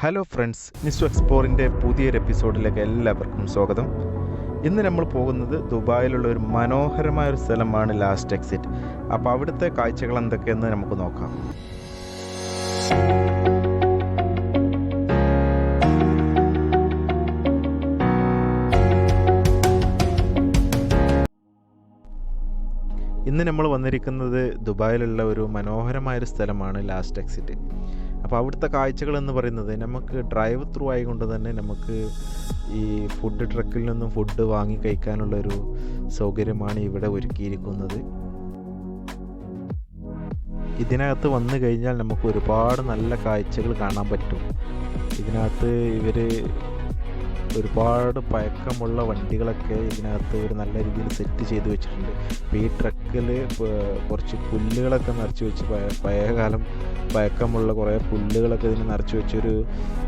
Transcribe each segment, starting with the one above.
Hello friends, mister എക്സ്പ്ലോറിൻ്റെ പുതിയൊരു എപ്പിസോഡിലേക്ക് എല്ലാവർക്കും സ്വാഗതം. ഇന്ന് നമ്മൾ പോകുന്നത് ദുബായിലുള്ള ഒരു മനോഹരമായ ഒരു സ്ഥലമാണ് ലാസ്റ്റ് എക്സിറ്റ്. അപ്പോൾ അവിടുത്തെ കാഴ്ചകൾ എന്തൊക്കെയെന്ന് നമുക്ക് നോക്കാം. ഇന്ന് നമ്മൾ വന്നിരിക്കുന്നത് ദുബായിലുള്ള ഒരു മനോഹരമായൊരു സ്ഥലമാണ് ലാസ്റ്റ് എക്സിറ്റ്. അപ്പോൾ അവിടുത്തെ കാഴ്ചകൾ എന്ന് പറയുന്നത് നമുക്ക് ഡ്രൈവ് ത്രൂ ആയതുകൊണ്ട് തന്നെ നമുക്ക് ഈ ഫുഡ് ട്രക്കിൽ നിന്നും ഫുഡ് വാങ്ങി കഴിക്കാനുള്ളൊരു സൗകര്യമാണ് ഇവിടെ ഒരുക്കിയിരിക്കുന്നത്. ഇതിനകത്ത് വന്നു കഴിഞ്ഞാൽ നമുക്ക് ഒരുപാട് നല്ല കാഴ്ചകൾ കാണാൻ പറ്റും. ഇതിനകത്ത് ഇവർ ഒരുപാട് പഴക്കമുള്ള വണ്ടികളൊക്കെ ഇതിനകത്ത് ഒരു നല്ല രീതിയിൽ സെറ്റ് ചെയ്ത് വെച്ചിട്ടുണ്ട്. അപ്പോൾ ഈ ട്രക്കിൽ കുറച്ച് പുല്ലുകളൊക്കെ നിറച്ച് വെച്ച് പഴയകാലം പഴക്കമുള്ള കുറേ പുല്ലുകളൊക്കെ ഇതിന് നിറച്ച് വെച്ചൊരു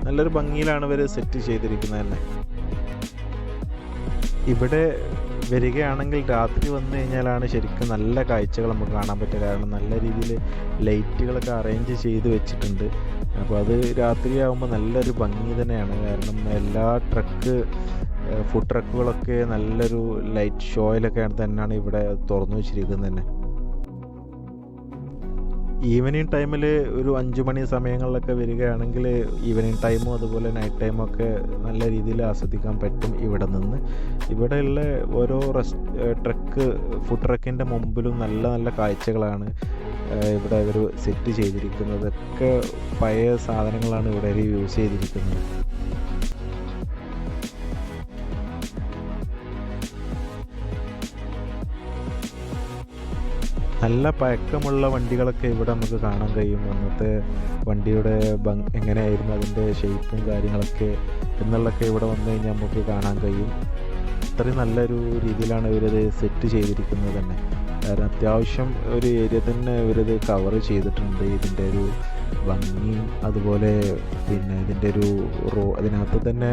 നല്ലൊരു ഭംഗിയിലാണ് ഇവർ സെറ്റ് ചെയ്തിരിക്കുന്നത് തന്നെ. ഇവിടെ വരികയാണെങ്കിൽ രാത്രി വന്നു കഴിഞ്ഞാലാണ് ശരിക്കും നല്ല കാഴ്ചകൾ നമുക്ക് കാണാൻ പറ്റുക. കാരണം നല്ല രീതിയിൽ ലൈറ്റുകളൊക്കെ അറേഞ്ച് ചെയ്ത് വെച്ചിട്ടുണ്ട്. അപ്പോൾ അത് രാത്രിയാകുമ്പോൾ നല്ലൊരു ഭംഗി തന്നെയാണ്. കാരണം എല്ലാ ഫുഡ് ട്രക്കുകളൊക്കെ നല്ലൊരു ലൈറ്റ് ഷോയിലൊക്കെ തന്നെയാണ് ഇവിടെ തുറന്നു വെച്ചിരിക്കുന്നത് തന്നെ. ഈവനിങ് ടൈമിൽ ഒരു 5 മണി സമയങ്ങളിലൊക്കെ വരികയാണെങ്കിൽ ഈവനിങ് ടൈമും അതുപോലെ നൈറ്റ് ടൈമും ഒക്കെ നല്ല രീതിയിൽ ആസ്വദിക്കാൻ പറ്റും ഇവിടെ നിന്ന്. ഇവിടെയുള്ള ഓരോ ഫുഡ് ട്രക്കിൻ്റെ മുമ്പിലും നല്ല നല്ല കാഴ്ചകളാണ് ഇവിടെ അവർ സെറ്റ് ചെയ്തിരിക്കുന്നതൊക്കെ. പഴയ സാധനങ്ങളാണ് ഇവിടെ യൂസ് ചെയ്തിരിക്കുന്നത്. നല്ല പഴക്കമുള്ള വണ്ടികളൊക്കെ ഇവിടെ നമുക്ക് കാണാൻ കഴിയും. അന്നത്തെ വണ്ടിയുടെ എങ്ങനെയായിരുന്നു അതിൻ്റെ ഷേപ്പും കാര്യങ്ങളൊക്കെ എന്നുള്ളതൊക്കെ ഇവിടെ വന്നു കഴിഞ്ഞാൽ നമുക്ക് കാണാൻ കഴിയും. അത്രയും നല്ലൊരു രീതിയിലാണ് ഇവരത് സെറ്റ് ചെയ്തിരിക്കുന്നത് തന്നെ. കാരണം അത്യാവശ്യം ഒരു ഏരിയ തന്നെ ഇവരത് കവർ ചെയ്തിട്ടുണ്ട്. ഇതിൻ്റെ ഒരു ഭംഗിയും അതുപോലെ പിന്നെ ഇതിൻ്റെ ഒരു അതിനകത്ത് തന്നെ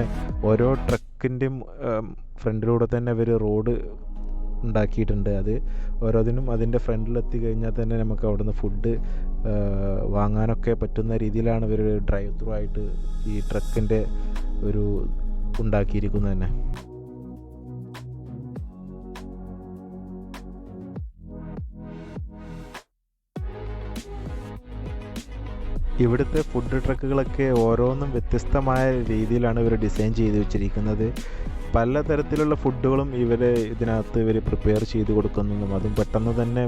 ഓരോ ട്രക്കിൻ്റെയും ഫ്രണ്ടിലൂടെ തന്നെ ഇവർ റോഡ് ഉണ്ടാക്കിയിട്ടുണ്ട്. അത് ഓരോന്നിനും അതിൻ്റെ ഫ്രണ്ടിലെത്തി കഴിഞ്ഞാൽ തന്നെ നമുക്ക് അവിടുന്ന് ഫുഡ് വാങ്ങാനൊക്കെ പറ്റുന്ന രീതിയിലാണ് ഇവർ ഡ്രൈവ് ത്രൂ ആയിട്ട് ഈ ട്രക്കിൻ്റെ ഒരു ഉണ്ടാക്കിയിരിക്കുന്നത് തന്നെ. ഇവിടുത്തെ ഫുഡ് ട്രക്കുകളൊക്കെ ഓരോന്നും വ്യത്യസ്തമായ രീതിയിലാണ് ഇവർ ഡിസൈൻ ചെയ്ത് വെച്ചിരിക്കുന്നത്. പലതരത്തിലുള്ള ഫുഡുകളും ഇതിനകത്ത് പ്രിപ്പയർ ചെയ്ത് കൊടുക്കുന്നതും അതും പെട്ടെന്ന് തന്നെ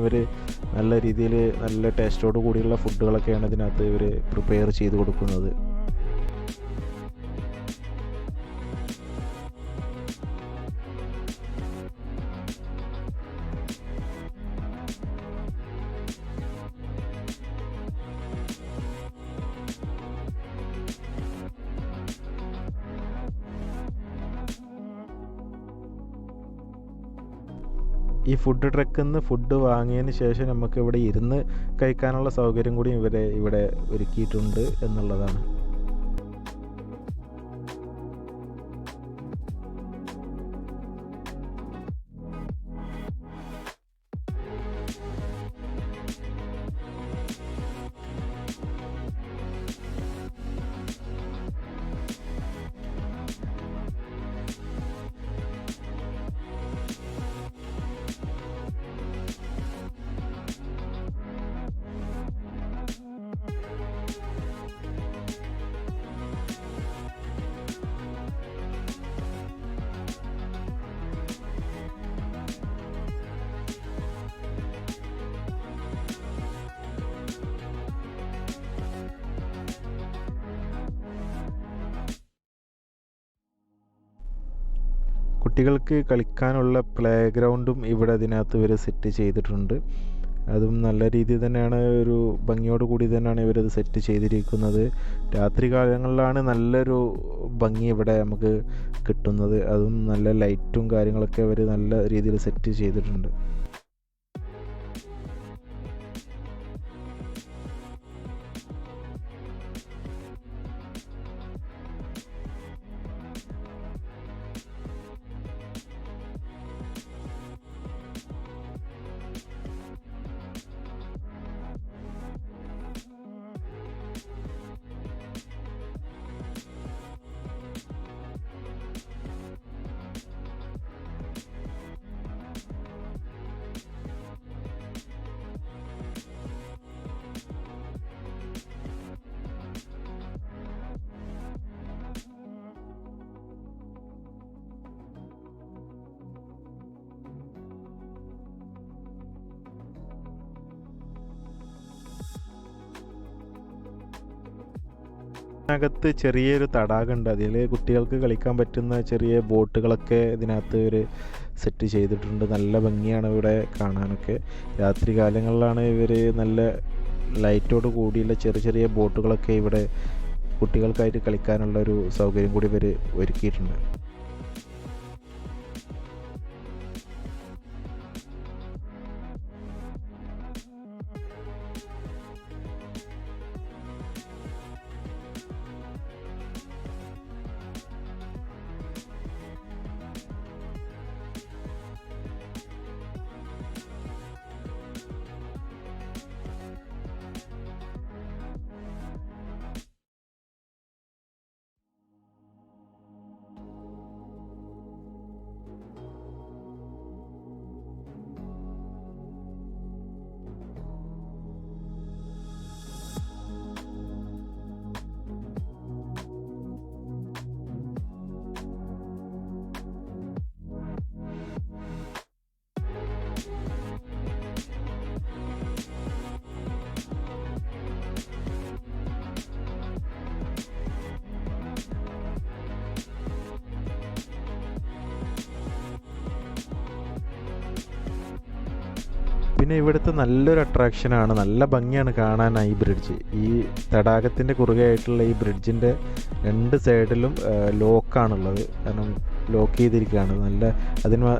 നല്ല രീതിയിൽ നല്ല ടേസ്റ്റോട് കൂടിയുള്ള ഫുഡുകളൊക്കെയാണ് ഇതിനകത്ത് പ്രിപ്പയർ ചെയ്ത് കൊടുക്കുന്നത്. ഈ ഫുഡ് ട്രക്കിൽ നിന്ന് ഫുഡ് വാങ്ങിയതിന് ശേഷം നമുക്ക് ഇവിടെ ഇരുന്ന് കഴിക്കാനുള്ള സൗകര്യം കൂടി ഇവിടെ ഒരുക്കിയിട്ടുണ്ട് എന്നുള്ളതാണ്. കുട്ടികൾക്ക് കളിക്കാനുള്ള പ്ലേ ഗ്രൗണ്ടും ഇവിടെ അതിനകത്ത് ഇവർ സെറ്റ് ചെയ്തിട്ടുണ്ട്. അതും നല്ല രീതിയിൽ തന്നെയാണ്, ഒരു ഭംഗിയോട് കൂടി തന്നെയാണ് ഇവരത് സെറ്റ് ചെയ്തിരിക്കുന്നത്. രാത്രി കാലങ്ങളിലാണ് നല്ലൊരു ഭംഗി ഇവിടെ നമുക്ക് കിട്ടുന്നത്. അതും നല്ല ലൈറ്റും കാര്യങ്ങളൊക്കെ അവർ നല്ല രീതിയിൽ സെറ്റ് ചെയ്തിട്ടുണ്ട്. അകത്ത് ചെറിയൊരു തടാകമുണ്ട്. അതിൽ കുട്ടികൾക്ക് കളിക്കാൻ പറ്റുന്ന ചെറിയ ബോട്ടുകളൊക്കെ ഇതിനകത്ത് ഒരു സെറ്റ് ചെയ്തിട്ടുണ്ട്. നല്ല ഭംഗിയാണ് ഇവിടെ കാണാനൊക്കെ. രാത്രി കാലങ്ങളിലാണ് ഇവർ നല്ല ലൈറ്റോട് കൂടിയുള്ള ചെറിയ ചെറിയ ബോട്ടുകളൊക്കെ ഇവിടെ കുട്ടികൾക്കായിട്ട് കളിക്കാനുള്ള ഒരു സൗകര്യം കൂടി ഇവർ ഒരുക്കിയിട്ടുണ്ട്. പിന്നെ ഇവിടുത്തെ നല്ലൊരു അട്രാക്ഷനാണ്, നല്ല ഭംഗിയാണ് കാണാൻ ഈ ബ്രിഡ്ജ്. ഈ തടാകത്തിൻ്റെ കുറുകെ ആയിട്ടുള്ള ഈ ബ്രിഡ്ജിൻ്റെ രണ്ട് സൈഡിലും ലോക്കാണുള്ളത്. കാരണം ലോക്ക് ചെയ്തിരിക്കുകയാണ്. നല്ല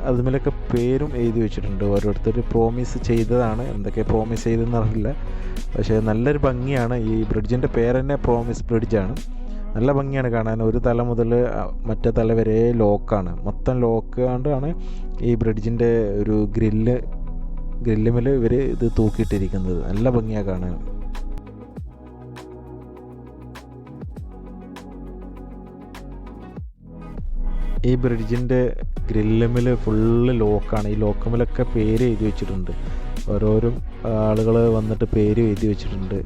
അതിന്മേലൊക്കെ പേരും എഴുതി വെച്ചിട്ടുണ്ട്. ഓരോരുത്തർ പ്രോമിസ് ചെയ്തതാണ്, എന്തൊക്കെ പ്രോമിസ് ചെയ്തെന്ന് അറിയില്ല. പക്ഷേ നല്ലൊരു ഭംഗിയാണ്. ഈ ബ്രിഡ്ജിൻ്റെ പേര് തന്നെ പ്രോമിസ് ബ്രിഡ്ജാണ്. നല്ല ഭംഗിയാണ് കാണാൻ. ഒരു തല മുതൽ മറ്റേ തല വരെ ലോക്കാണ്. മൊത്തം ലോക്ക് കൊണ്ടാണ് ഈ ബ്രിഡ്ജിൻ്റെ ഒരു ഗ്രില്ലുമേൽ ഇവർ ഇത് തൂക്കിയിട്ടിരിക്കുന്നത്. നല്ല ഭംഗിയാണ് കാണാൻ. ഈ ബ്രിഡ്ജിൻ്റെ ഗ്രില്ലുമേൽ ഫുള്ള് ലോക്കാണ്. ഈ ലോക്കുമേലൊക്കെ പേര് എഴുതി വെച്ചിട്ടുണ്ട്. ഓരോരോ ആളുകൾ വന്നിട്ട് പേര് എഴുതി വെച്ചിട്ടുണ്ട്.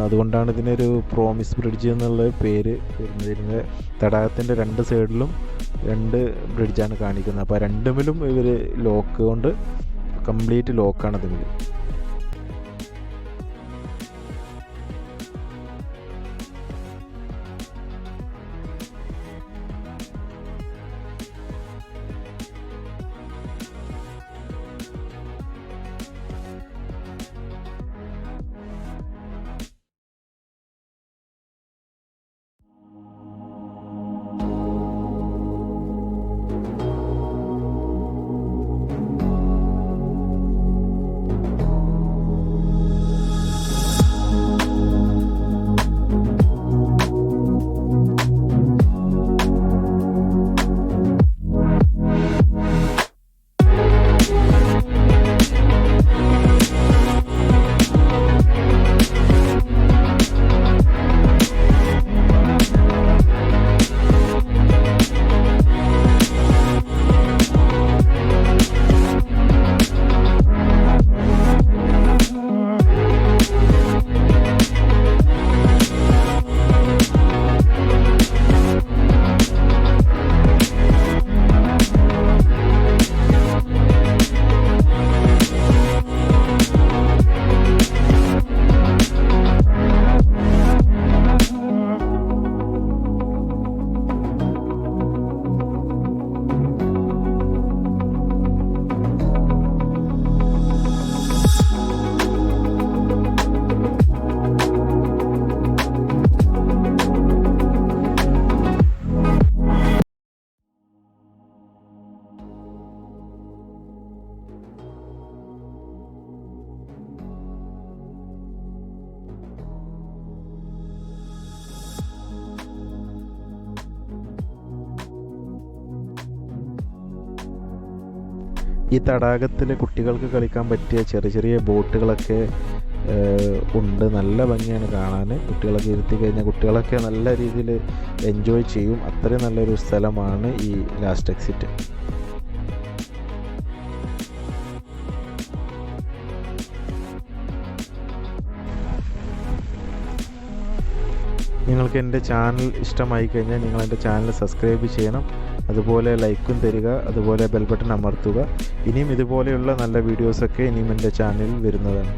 അതുകൊണ്ടാണ് ഇതിനൊരു പ്രോമിസ് ബ്രിഡ്ജ് എന്നുള്ള പേര് വരുന്നത്. ഇതിൻ്റെ തടാകത്തിൻ്റെ രണ്ട് സൈഡിലും രണ്ട് ബ്രിഡ്ജാണ് കാണിക്കുന്നത്. അപ്പോൾ രണ്ടുമിലും ഇവർ ലോക്ക് കൊണ്ട് കംപ്ലീറ്റ് ലോക്കാണ് അതിൽ. ഈ തടാകത്തിൽ കുട്ടികൾക്ക് കളിക്കാൻ പറ്റിയ ചെറിയ ചെറിയ ബോട്ടുകളൊക്കെ ഉണ്ട്. നല്ല ഭംഗിയാണ് കാണാൻ. കുട്ടികളൊക്കെ ഇരുത്തി കഴിഞ്ഞാൽ കുട്ടികളൊക്കെ നല്ല രീതിയിൽ എൻജോയ് ചെയ്യും. അത്രയും നല്ലൊരു സ്ഥലമാണ് ഈ ലാസ്റ്റ് എക്സിറ്റ്. നിങ്ങൾക്ക് എൻ്റെ ചാനൽ ഇഷ്ടമായി കഴിഞ്ഞാൽ നിങ്ങൾ എൻ്റെ ചാനൽ സബ്സ്ക്രൈബ് ചെയ്യണം. അതുപോലെ ലൈക്കും തരിക, അതുപോലെ ബെൽ ബട്ടൺ അമർത്തുക. ഇനിയും ഇതുപോലെയുള്ള നല്ല വീഡിയോസൊക്കെ ഇനിയും എൻ്റെ ചാനലിൽ വരുന്നതാണ്.